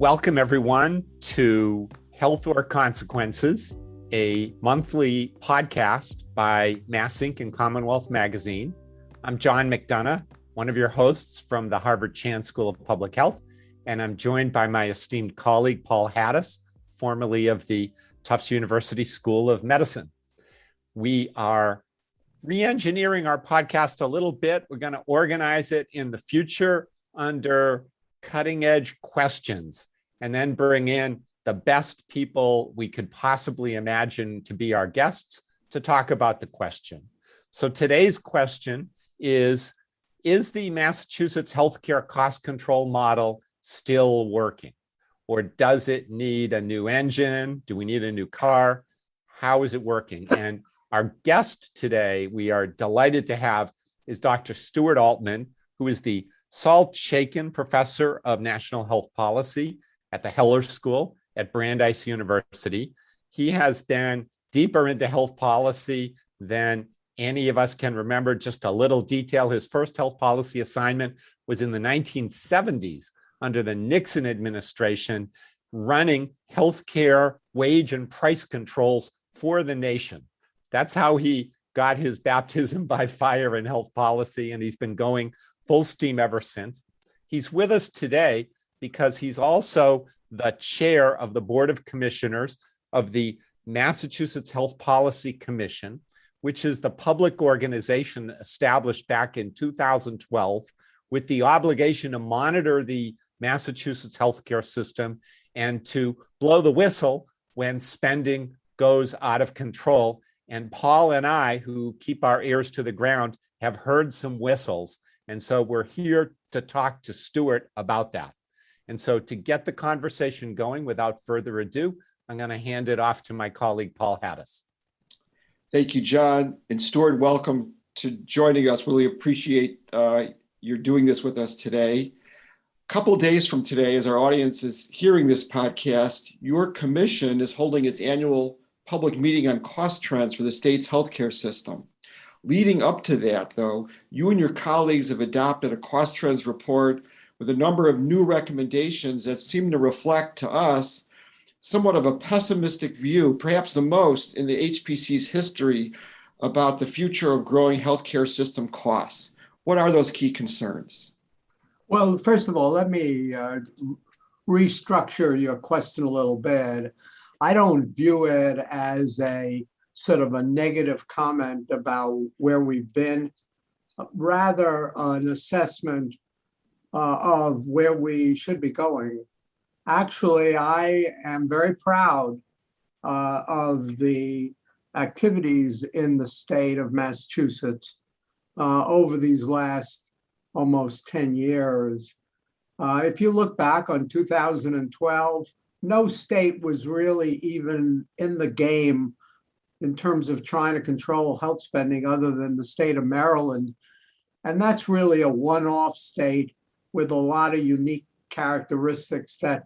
Welcome, everyone, to Health or Consequences, a monthly podcast by Mass Inc. and CommonWealth Magazine. I'm John McDonough, one of your hosts from the Harvard Chan School of Public Health, and I'm joined by my esteemed colleague, Paul Haddis, formerly of the Tufts University School of Medicine. We are re-engineering our podcast a little bit. We're going to organize it in the future under cutting edge questions, and then bring in the best people we could possibly imagine to be our guests to talk about the question. So today's question is the Massachusetts healthcare cost control model still working? Or does it need a new engine? Do we need a new car? How is it working? And our guest today, we are delighted to have, is Dr. Stuart Altman, who is the Salt Shaken Professor of National Health Policy at the Heller School at Brandeis University. He has been deeper into health policy than any of us can remember. Just a little detail, his first health policy assignment was in the 1970s under the Nixon administration, running healthcare wage and price controls for the nation. That's how he got his baptism by fire in health policy, and he's been going full steam ever since. He's with us today because he's also the chair of the Board of Commissioners of the Massachusetts Health Policy Commission, which is the public organization established back in 2012 with the obligation to monitor the Massachusetts healthcare system and to blow the whistle when spending goes out of control. And Paul and I, who keep our ears to the ground, have heard some whistles. And so we're here to talk to Stuart about that. And so to get the conversation going without further ado, I'm going to hand it off to my colleague, Paul Haddis. Thank you, John. And Stuart, welcome to joining us. Really appreciate you're doing this with us today. A couple days from today, as our audience is hearing this podcast, your commission is holding its annual public meeting on cost trends for the state's healthcare system. Leading up to that, though, you and your colleagues have adopted a cost trends report with a number of new recommendations that seem to reflect to us somewhat of a pessimistic view, perhaps the most in the HPC's history, about the future of growing healthcare system costs. What are those key concerns? Well, first of all, let me restructure your question a little bit. I don't view it as a sort of a negative comment about where we've been, rather an assessment of where we should be going. Actually, I am very proud of the activities in the state of Massachusetts over these last almost 10 years. If you look back on 2012, no state was really even in the game in terms of trying to control health spending other than the state of Maryland. And that's really a one-off state with a lot of unique characteristics that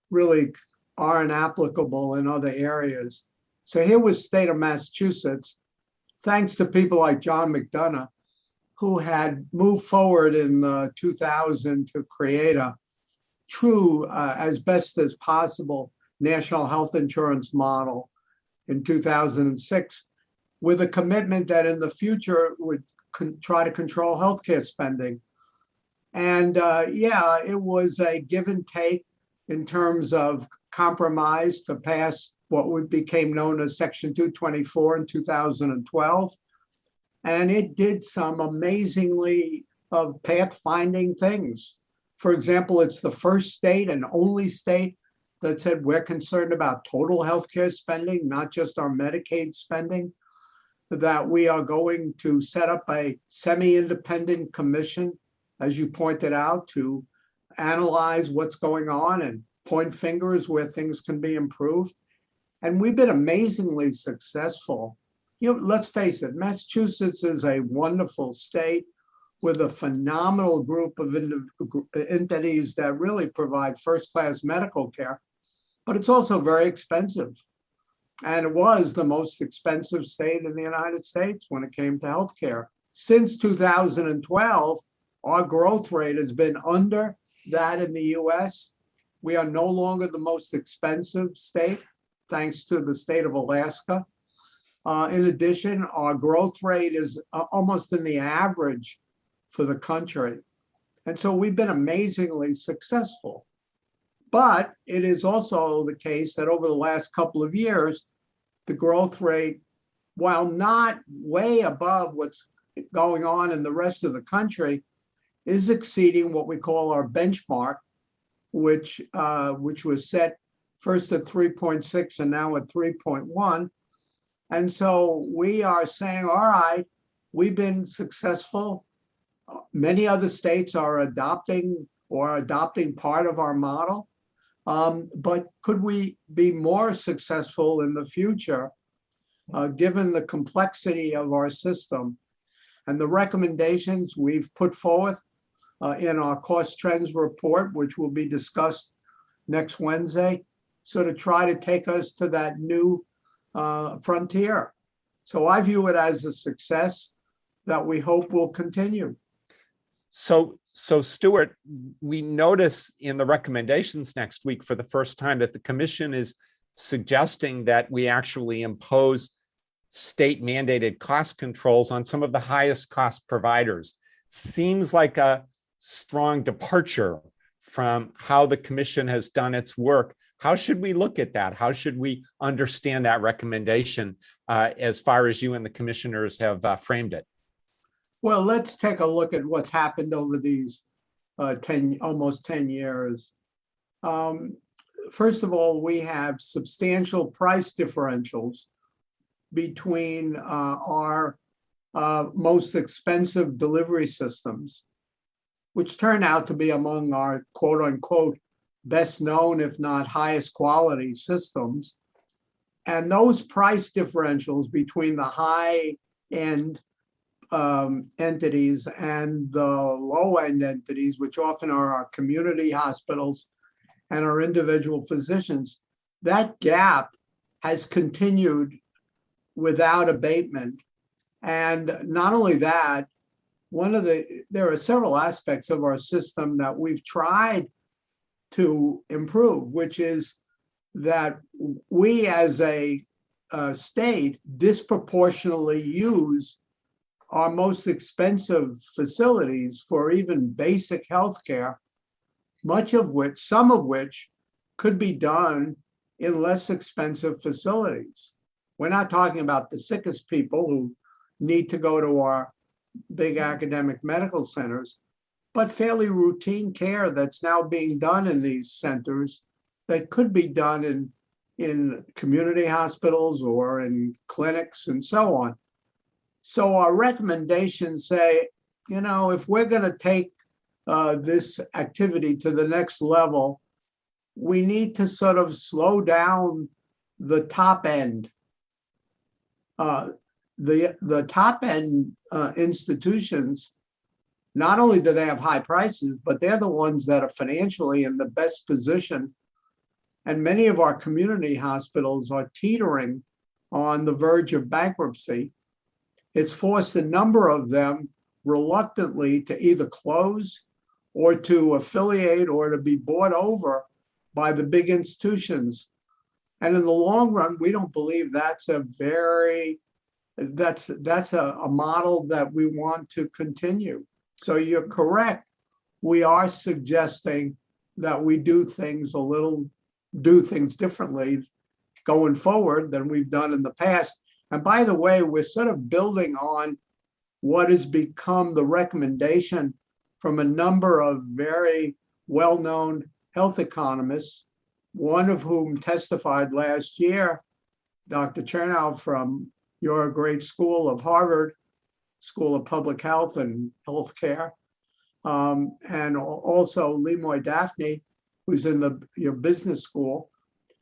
really aren't applicable in other areas. So here was the state of Massachusetts, thanks to people like John McDonough, who had moved forward in 2000 to create a true, as best as possible, national health insurance model in 2006, with a commitment that in the future would try to control healthcare spending. And it was a give and take in terms of compromise to pass what became known as Section 224 in 2012. And it did some amazingly pathfinding things. For example, it's the first state and only state that said we're concerned about total healthcare spending, not just our Medicaid spending, that we are going to set up a semi-independent commission, as you pointed out, to analyze what's going on and point fingers where things can be improved. And we've been amazingly successful. Let's face it, Massachusetts is a wonderful state with a phenomenal group of entities that really provide first-class medical care, but it's also very expensive. And it was the most expensive state in the United States when it came to healthcare. Since 2012, our growth rate has been under that in the US We are no longer the most expensive state, thanks to the state of Alaska. In addition, our growth rate is almost in the average for the country. And so we've been amazingly successful. But it is also the case that over the last couple of years, the growth rate, while not way above what's going on in the rest of the country, is exceeding what we call our benchmark, which was set first at 3.6 and now at 3.1. And so we are saying, all right, we've been successful. Many other states are adopting part of our model. But could we be more successful in the future, given the complexity of our system and the recommendations we've put forth in our cost trends report, which will be discussed next Wednesday, so to try to take us to that new frontier. So I view it as a success that we hope will continue. So Stuart, we notice in the recommendations next week for the first time that the commission is suggesting that we actually impose state mandated cost controls on some of the highest cost providers. Seems like a strong departure from how the commission has done its work. How should we look at that? How should we understand that recommendation as far as you and the commissioners have framed it? Well, let's take a look at what's happened over these almost 10 years. First of all, we have substantial price differentials between our most expensive delivery systems, which turn out to be among our quote unquote best known, if not highest quality systems. And those price differentials between the high end entities and the low end entities, which often are our community hospitals and our individual physicians, that gap has continued without abatement. And not only that, there are several aspects of our system that we've tried to improve, which is that we as a state disproportionately use our most expensive facilities for even basic healthcare, some of which could be done in less expensive facilities. We're not talking about the sickest people who need to go to our big academic medical centers, but fairly routine care that's now being done in these centers that could be done in community hospitals or in clinics and so on. So our recommendations say, if we're going to take this activity to the next level, we need to sort of slow down the top end. The top end institutions, not only do they have high prices, but they're the ones that are financially in the best position. And many of our community hospitals are teetering on the verge of bankruptcy. It's forced a number of them reluctantly to either close or to affiliate or to be bought over by the big institutions. And in the long run, we don't believe that's a model that we want to continue. So you're correct. We are suggesting that we do things differently going forward than we've done in the past. And by the way, we're sort of building on what has become the recommendation from a number of very well-known health economists, one of whom testified last year, Dr. Chernow from your great school of Harvard, School of Public Health and Healthcare, and also Lemoy Daphne, who's in your business school.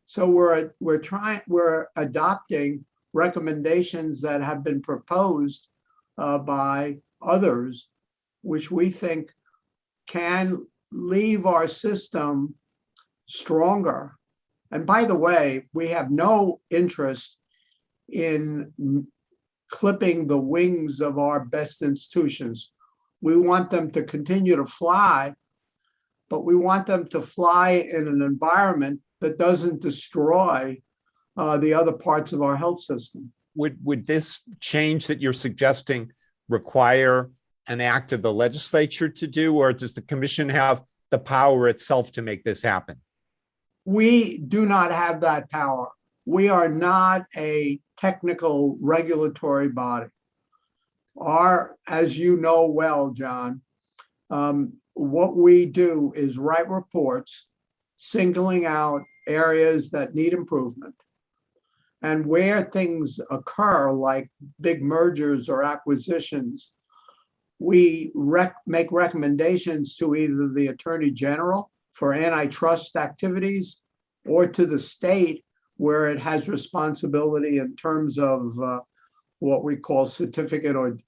So we're adopting recommendations that have been proposed by others, which we think can leave our system stronger. And by the way, we have no interest in clipping the wings of our best institutions. We want them to continue to fly, but we want them to fly in an environment that doesn't destroy the other parts of our health system. Would this change that you're suggesting require an act of the legislature to do, or does the commission have the power itself to make this happen? We do not have that power. We are not a technical regulatory body. As you know well, John, what we do is write reports singling out areas that need improvement. And where things occur, like big mergers or acquisitions, we make recommendations to either the Attorney General for antitrust activities or to the state where it has responsibility in terms of what we call certificate or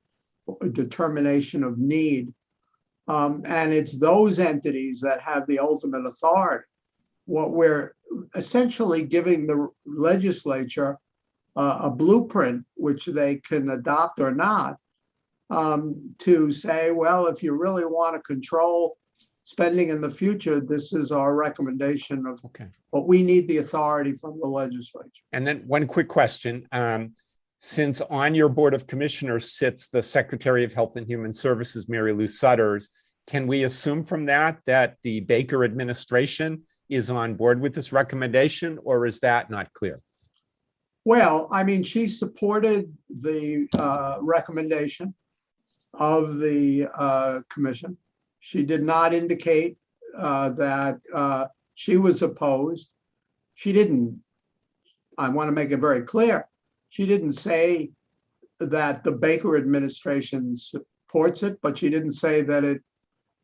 determination of need. And it's those entities that have the ultimate authority. What we're essentially giving the legislature a blueprint, which they can adopt or not, to say, well, if you really want to control spending in the future, this is our recommendation of what we need the authority from the legislature. And then one quick question. Since on your Board of Commissioners sits the Secretary of Health and Human Services, Mary Lou Sutters, can we assume from that the Baker administration is on board with this recommendation, or is that not clear? Well, I mean, she supported the recommendation of the commission. She did not indicate that she was opposed. She didn't, I want to make it very clear, she didn't say that the Baker administration supports it, but she didn't say that it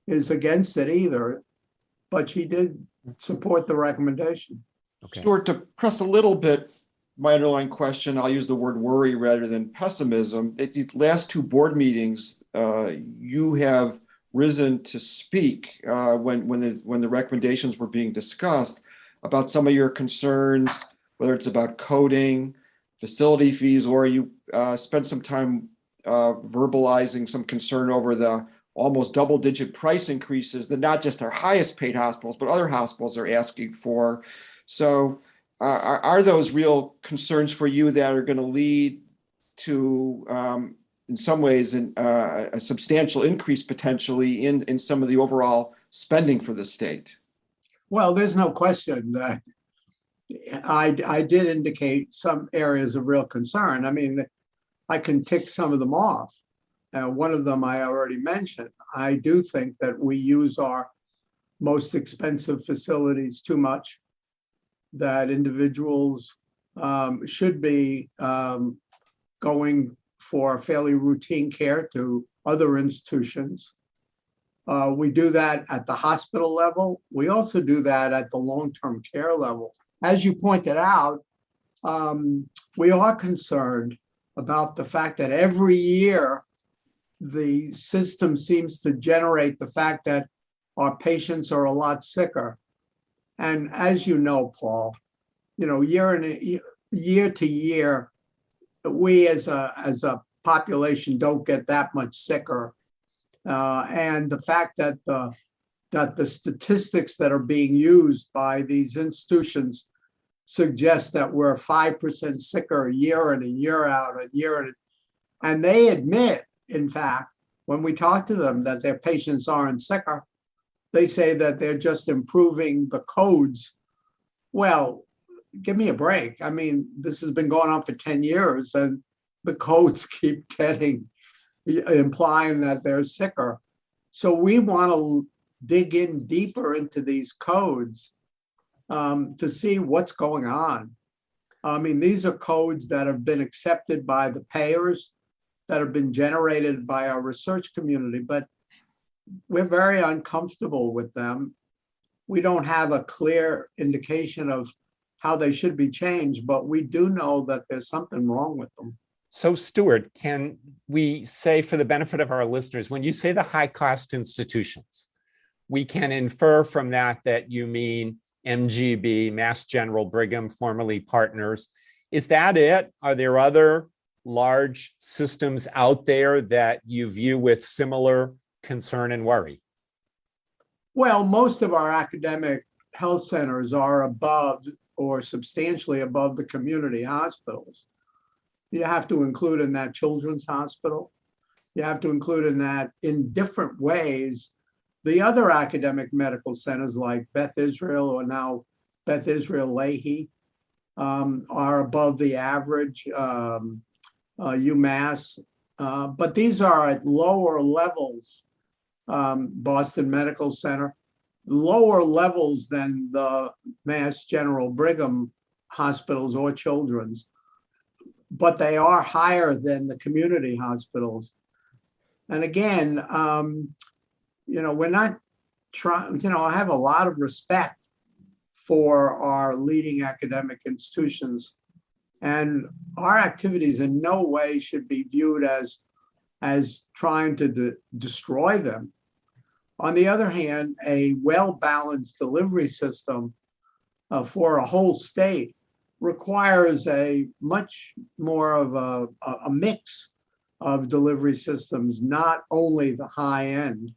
is against it either. But she did support the recommendation. Stuart, to press a little bit, my underlying question, I'll use the word worry rather than pessimism. At the last two board meetings, you have risen to speak when the recommendations were being discussed about some of your concerns, whether it's about coding, facility fees, or you spent some time verbalizing some concern over the almost double-digit price increases that not just our highest paid hospitals, but other hospitals are asking for. So are those real concerns for you that are going to lead to, in some ways, a substantial increase potentially in some of the overall spending for the state? Well, there's no question that I did indicate some areas of real concern. I mean, I can tick some of them off. One of them I already mentioned. I do think that we use our most expensive facilities too much, that individuals should be going for fairly routine care to other institutions. We do that at the hospital level. We also do that at the long-term care level. As you pointed out, we are concerned about the fact that every year the system seems to generate the fact that our patients are a lot sicker. And as you know, Paul, year to year, we as a population don't get that much sicker. And the fact that the statistics that are being used by these institutions suggest that we're 5% sicker year in and year out, and they admit, in fact, when we talk to them that their patients aren't sicker, they say that they're just improving the codes. Well, give me a break. I mean, this has been going on for 10 years and the codes keep implying that they're sicker. So we want to dig in deeper into these codes to see what's going on. I mean, these are codes that have been accepted by the payers, that have been generated by our research community, but we're very uncomfortable with them. We don't have a clear indication of how they should be changed, but we do know that there's something wrong with them. So, Stuart, can we say, for the benefit of our listeners, when you say the high-cost institutions, we can infer from that you mean MGB, Mass General, Brigham, formerly Partners. Is that it? Are there other large systems out there that you view with similar concern and worry? Well, most of our academic health centers are above or substantially above the community hospitals. You have to include in that Children's Hospital. You have to include in that in different ways the other academic medical centers like Beth Israel or now Beth Israel Lahey are above the average, UMass, but these are at lower levels. Boston Medical Center, lower levels than the Mass General Brigham hospitals or Children's, but they are higher than the community hospitals. And again, we're not trying, I have a lot of respect for our leading academic institutions, and our activities in no way should be viewed as trying to destroy them. On the other hand, a well-balanced delivery system for a whole state requires a much more of a mix of delivery systems, not only the high end.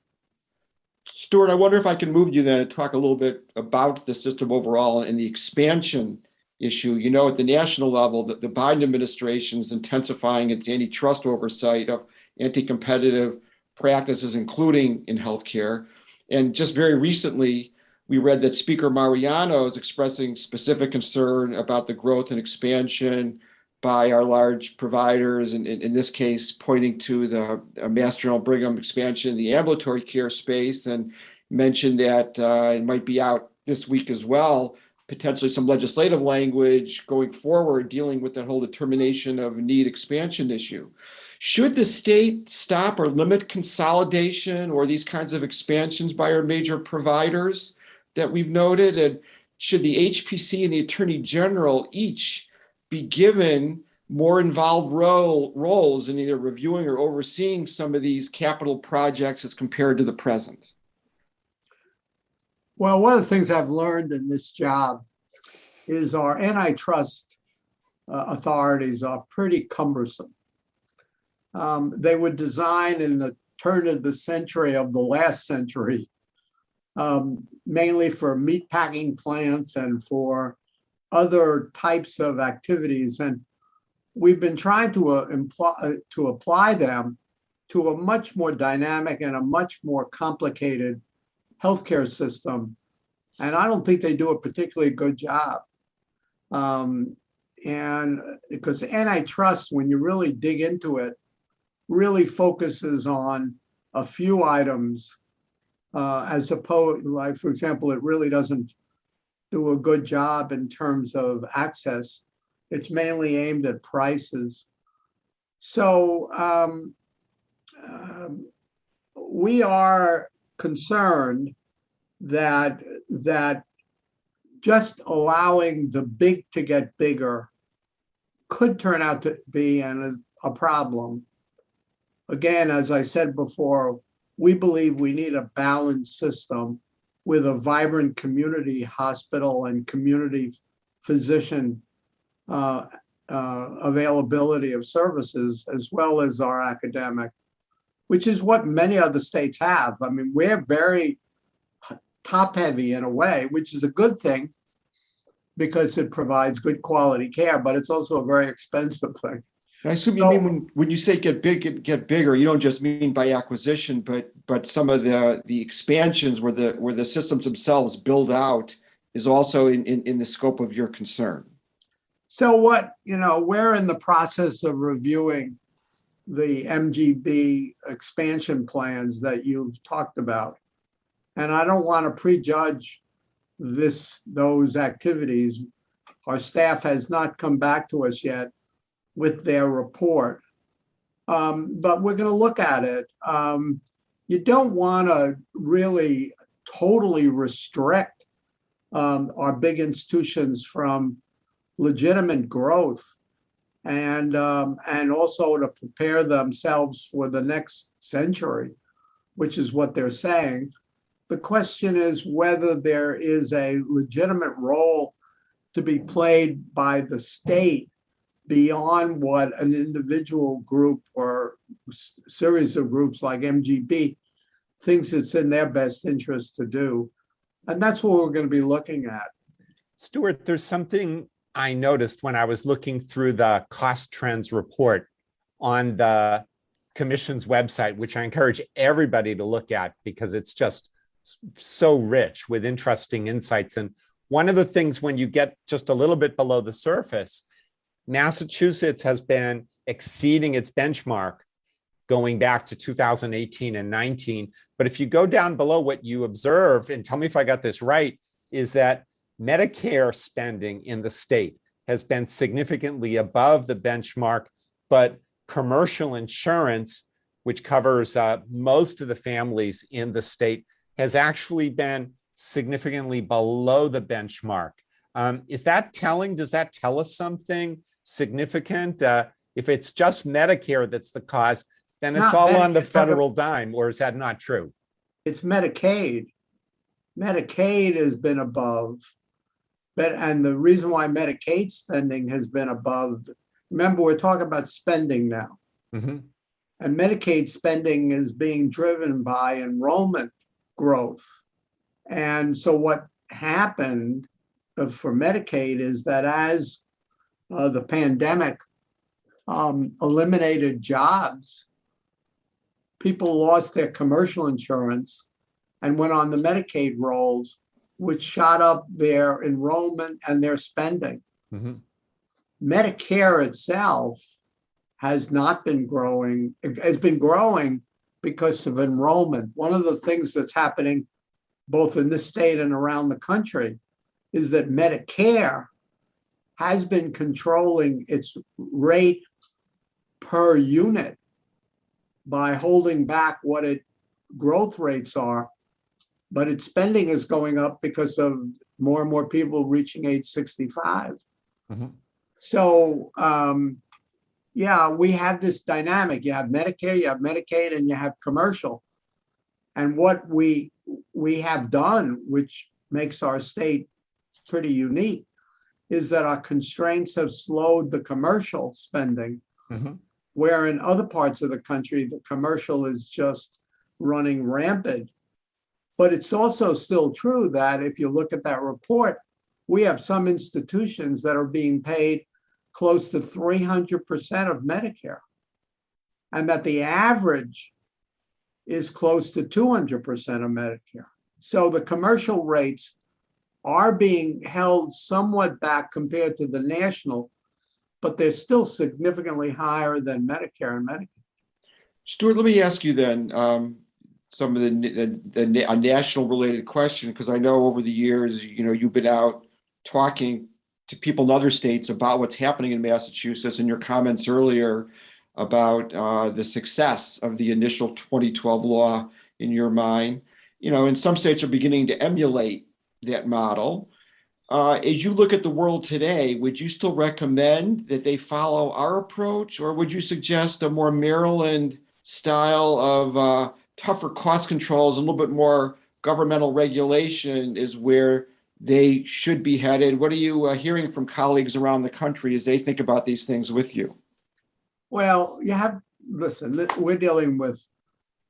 Stuart, I wonder if I can move you then and talk a little bit about the system overall and the expansion issue. At the national level, the Biden administration is intensifying its antitrust oversight of anti-competitive practices, including in healthcare. And just very recently, we read that Speaker Mariano is expressing specific concern about the growth and expansion by our large providers, and in this case, pointing to the Mass General Brigham expansion in the ambulatory care space, and mentioned that it might be out this week as well, potentially some legislative language going forward dealing with that whole determination of need expansion issue. Should the state stop or limit consolidation or these kinds of expansions by our major providers that we've noted? And should the HPC and the Attorney General each be given more involved roles in either reviewing or overseeing some of these capital projects as compared to the present? Well, one of the things I've learned in this job is our antitrust authorities are pretty cumbersome. They were designed in the turn of the century of the last century, mainly for meatpacking plants and for other types of activities. And we've been trying to apply them to a much more dynamic and a much more complicated healthcare system. And I don't think they do a particularly good job. And because antitrust, when you really dig into it, really focuses on a few items, as opposed, like, for example, it really doesn't do a good job in terms of access. It's mainly aimed at prices. So we are concerned that just allowing the big to get bigger could turn out to be a problem. Again, as I said before, we believe we need a balanced system with a vibrant community hospital and community physician availability of services, as well as our academic, which is what many other states have. I mean, we're very top heavy in a way, which is a good thing because it provides good quality care, but it's also a very expensive thing. I assume you mean when you say get bigger, you don't just mean by acquisition, but some of the expansions where the systems themselves build out is also in the scope of your concern. So we're in the process of reviewing the MGB expansion plans that you've talked about. And I don't want to prejudge those activities. Our staff has not come back to us yet with their report, but we're going to look at it. You don't want to really totally restrict our big institutions from legitimate growth, and also to prepare themselves for the next century, which is what they're saying. The question is whether there is a legitimate role to be played by the state beyond what an individual group or series of groups like MGB thinks it's in their best interest to do. And that's what we're going to be looking at. Stuart, there's something I noticed when I was looking through the cost trends report on the Commission's website, which I encourage everybody to look at because it's just so rich with interesting insights. And one of the things, when you get just a little bit below the surface, Massachusetts has been exceeding its benchmark going back to 2018 and 19. But if you go down below, what you observe, and tell me if I got this right, is that Medicare spending in the state has been significantly above the benchmark, but commercial insurance, which covers most of the families in the state, has actually been significantly below the benchmark. Is that telling? Does that tell us something significant? If it's just Medicare that's the cause, then it's all on the federal dime, or is that not true? It's Medicaid. Medicaid has been above, and the reason why Medicaid spending has been above, remember, we're talking about spending now. Mm-hmm. And Medicaid spending is being driven by enrollment growth. And so what happened for Medicaid is that as the pandemic eliminated jobs, people lost their commercial insurance and went on the Medicaid rolls, which shot up their enrollment and their spending. Mm-hmm. Medicare itself has not been growing. It's been growing because of enrollment. One of the things that's happening both in this state and around the country is that Medicare has been controlling its rate per unit by holding back what its growth rates are, but its spending is going up because of more and more people reaching age 65. Mm-hmm. So, yeah, we have this dynamic. You have Medicare, you have Medicaid, and you have commercial. And what we have done, which makes our state pretty unique, is that our constraints have slowed the commercial spending, mm-hmm. where in other parts of the country, the commercial is just running rampant. But it's also still true that if you look at that report, we have some institutions that are being paid close to 300% of Medicare, and that the average is close to 200% of Medicare. So the commercial rates are being held somewhat back compared to the national, but they're still significantly higher than Medicare and Medicaid. Stuart, let me ask you then some of the national related question, because I know over the years, you've been out talking to people in other states about what's happening in Massachusetts, and your comments earlier about the success of the initial 2012 law in your mind. And some states are beginning to emulate that model. As you look at the world today, would you still recommend that they follow our approach, or would you suggest a more Maryland style of tougher cost controls, a little bit more governmental regulation is where they should be headed? What are you hearing from colleagues around the country as they think about these things with you? Well, listen, we're dealing with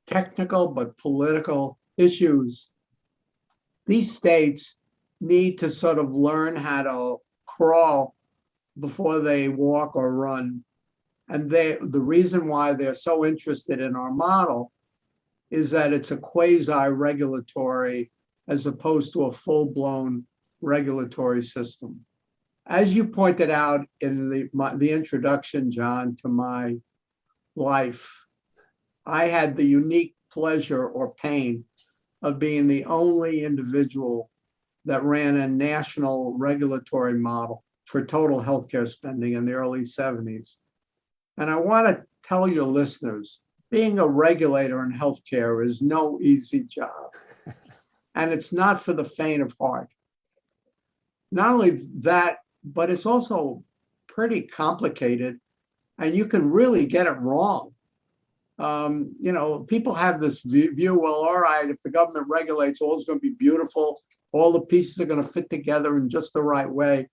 technical but political issues. These states need to sort of learn how to crawl before they walk or run. And the reason why they're so interested in our model is that it's a quasi-regulatory as opposed to a full-blown regulatory system. As you pointed out in the introduction, John, to my life, I had the unique pleasure or pain of being the only individual that ran a national regulatory model for total healthcare spending in the early 70s. And I want to tell your listeners, being a regulator in healthcare is no easy job. And it's not for the faint of heart. Not only that, but it's also pretty complicated, and you can really get it wrong. People have this view, well, all right, if the government regulates, all is going to be beautiful. All the pieces are going to fit together in just the right way.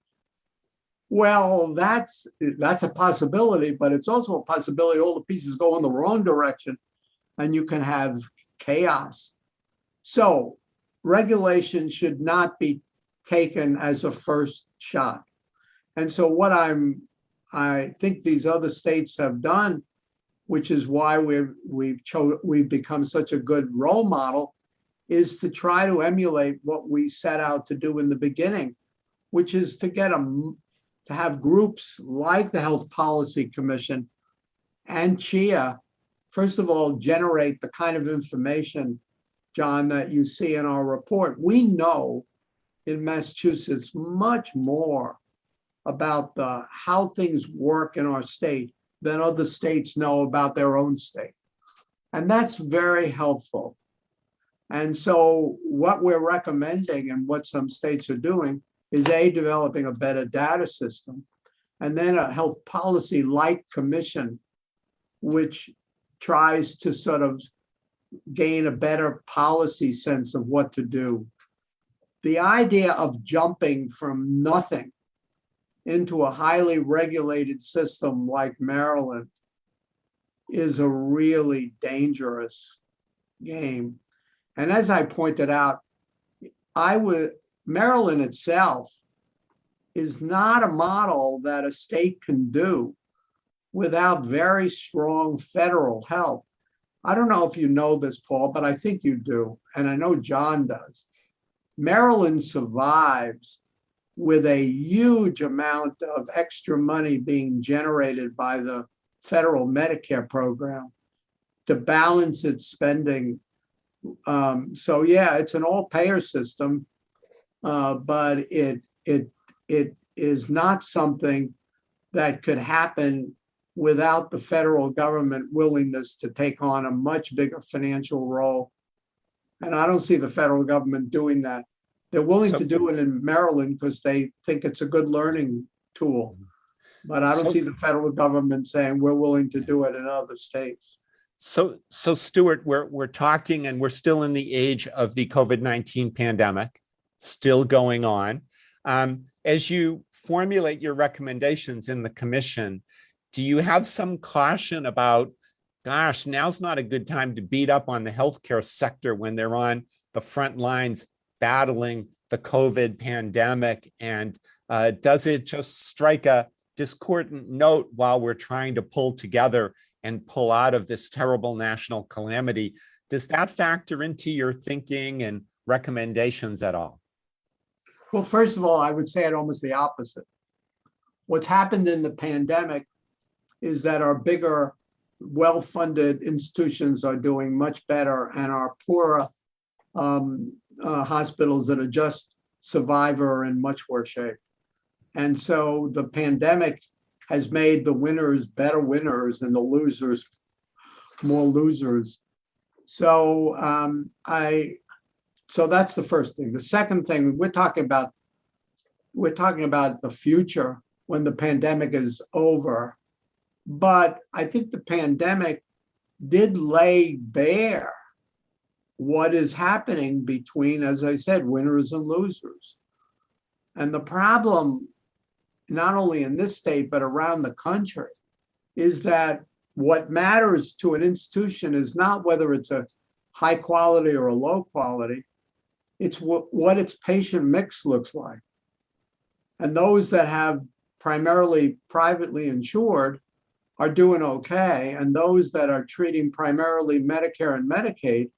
Well, that's a possibility, but it's also a possibility all the pieces go in the wrong direction, and you can have chaos. So regulation should not be taken as a first shot. And so what I think these other states have done, which is why we've become such a good role model, is to try to emulate what we set out to do in the beginning, which is to have groups like the Health Policy Commission and CHIA, first of all, generate the kind of information, John, that you see in our report. We know in Massachusetts much more about how things work in our state than other states know about their own state. And that's very helpful. And so what we're recommending and what some states are doing is developing a better data system, and then a health policy-like commission, which tries to sort of gain a better policy sense of what to do. The idea of jumping from nothing into a highly regulated system like Maryland is a really dangerous game. And as I pointed out, Maryland itself is not a model that a state can do without very strong federal help. I don't know if you know this, Paul, but I think you do, and I know John does. Maryland survives with a huge amount of extra money being generated by the federal Medicare program to balance its spending. So yeah, it's an all-payer system, but it is not something that could happen without the federal government willingness to take on a much bigger financial role. And I don't see the federal government doing that. They're willing to do it in Maryland because they think it's a good learning tool. But I don't see the federal government saying we're willing to do it in other states. So Stuart, we're talking, and we're still in the age of the COVID-19 pandemic, still going on. As you formulate your recommendations in the commission, do you have some caution about, gosh, now's not a good time to beat up on the healthcare sector when they're on the front lines battling the COVID pandemic? And does it just strike a discordant note while we're trying to pull together and pull out of this terrible national calamity? Does that factor into your thinking and recommendations at all? Well, first of all, I would say it almost the opposite. What's happened in the pandemic is that our bigger, well-funded institutions are doing much better, and our poorer hospitals that are just survivor are in much worse shape. And so the pandemic has made the winners better winners and the losers more losers. So so that's the first thing. The second thing, we're talking about the future when the pandemic is over. But I think the pandemic did lay bare what is happening between, as I said, winners and losers. And the problem, not only in this state, but around the country, is that what matters to an institution is not whether it's a high quality or a low quality, it's what its patient mix looks like. And those that have primarily privately insured are doing okay, and those that are treating primarily Medicare and Medicaid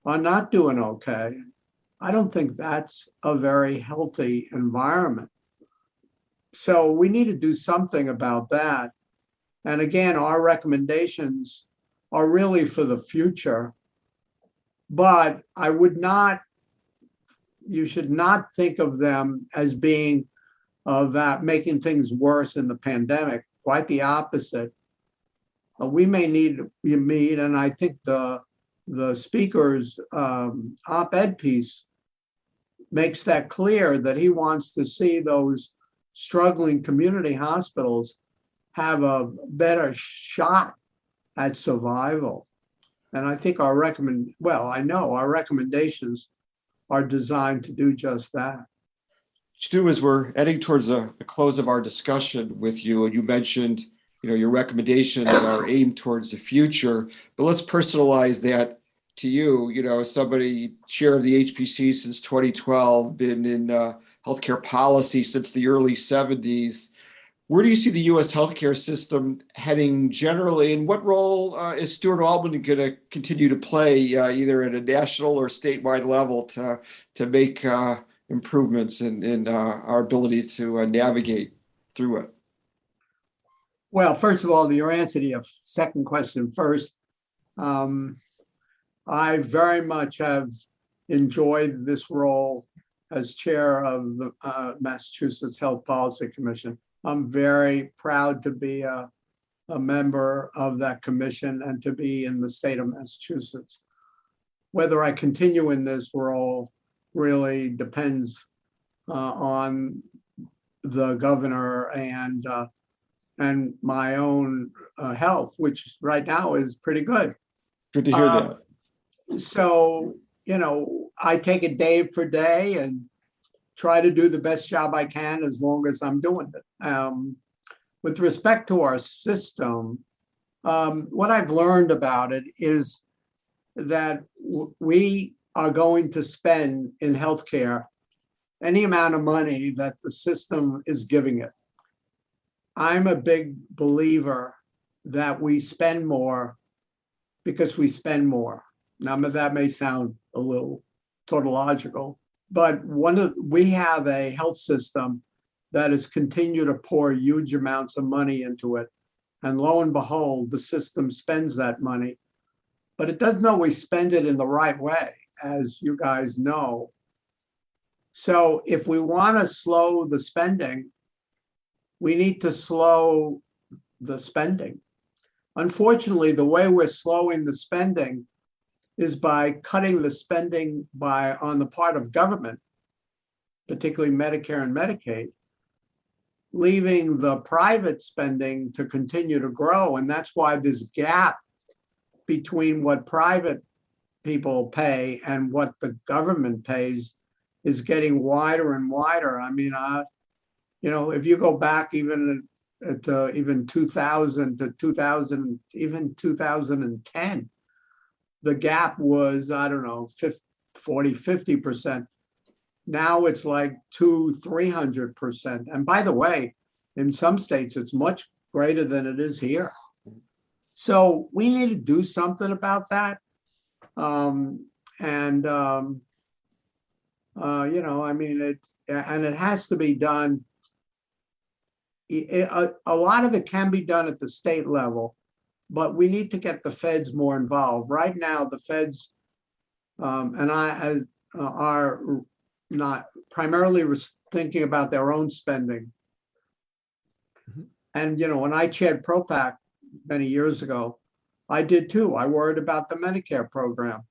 are not doing okay. I don't think that's a very healthy environment. So we need to do something about that. And again, our recommendations are really for the future, but you should not think of them as being about making things worse in the pandemic. Quite the opposite. We may need to meet, and I think the speaker's op-ed piece makes that clear, that he wants to see those struggling community hospitals have a better shot at survival. And I think our recommendations are designed to do just that. Stu, as we're heading towards the close of our discussion with you, and you mentioned, your recommendations are aimed towards the future, but let's personalize that to you, as somebody chair of the HPC since 2012, been in healthcare policy since the early 70s. Where do you see the U.S. healthcare system heading generally, and what role is Stuart Altman going to continue to play, either at a national or statewide level, to make improvements in our ability to navigate through it? Well, first of all, your answer to your second question first. I very much have enjoyed this role as chair of the Massachusetts Health Policy Commission. I'm very proud to be a member of that commission and to be in the state of Massachusetts. Whether I continue in this role really depends on the governor and my own health, which right now is pretty good. Good to hear that. So, I take it day for day and try to do the best job I can as long as I'm doing it. With respect to our system, what I've learned about it is that we are going to spend in healthcare any amount of money that the system is giving it. I'm a big believer that we spend more because we spend more. Now, that may sound a little tautological, but we have a health system that has continued to pour huge amounts of money into it. And lo and behold, the system spends that money, but it doesn't always spend it in the right way, as you guys know. So if we want to slow the spending, we need to slow the spending. Unfortunately, the way we're slowing the spending is by cutting the spending on the part of government, particularly Medicare and Medicaid, leaving the private spending to continue to grow. And that's why this gap between what private people pay and what the government pays is getting wider and wider. I mean, if you go back even 2000 to 2000, even 2010, the gap was, 50%. Now it's like 200-300%. And by the way, in some states, it's much greater than it is here. So we need to do something about that. And it has to be done. A lot of it can be done at the state level, but we need to get the feds more involved. Right now, the feds are not primarily thinking about their own spending. Mm-hmm. And, when I chaired ProPAC many years ago, I did too. I worried about the Medicare program.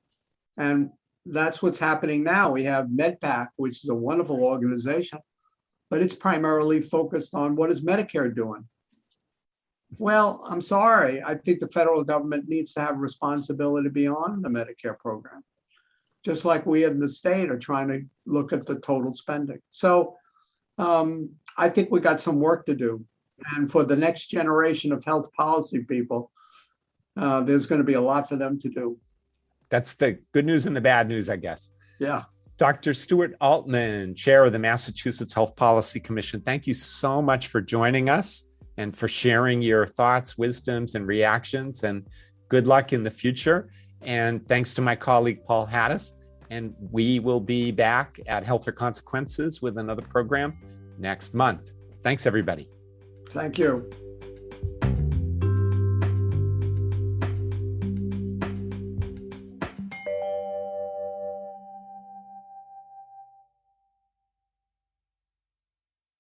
And that's what's happening now. We have MedPAC, which is a wonderful organization, but it's primarily focused on what is Medicare doing. Well, I'm sorry. I think the federal government needs to have responsibility beyond the Medicare program, just like we in the state are trying to look at the total spending. So I think we got some work to do. And for the next generation of health policy people, there's going to be a lot for them to do. That's the good news and the bad news, I guess. Yeah. Dr. Stuart Altman, chair of the Massachusetts Health Policy Commission, thank you so much for joining us and for sharing your thoughts, wisdoms, and reactions. And good luck in the future. And thanks to my colleague, Paul Hattis. And we will be back at Health or Consequences with another program next month. Thanks, everybody. Thank you.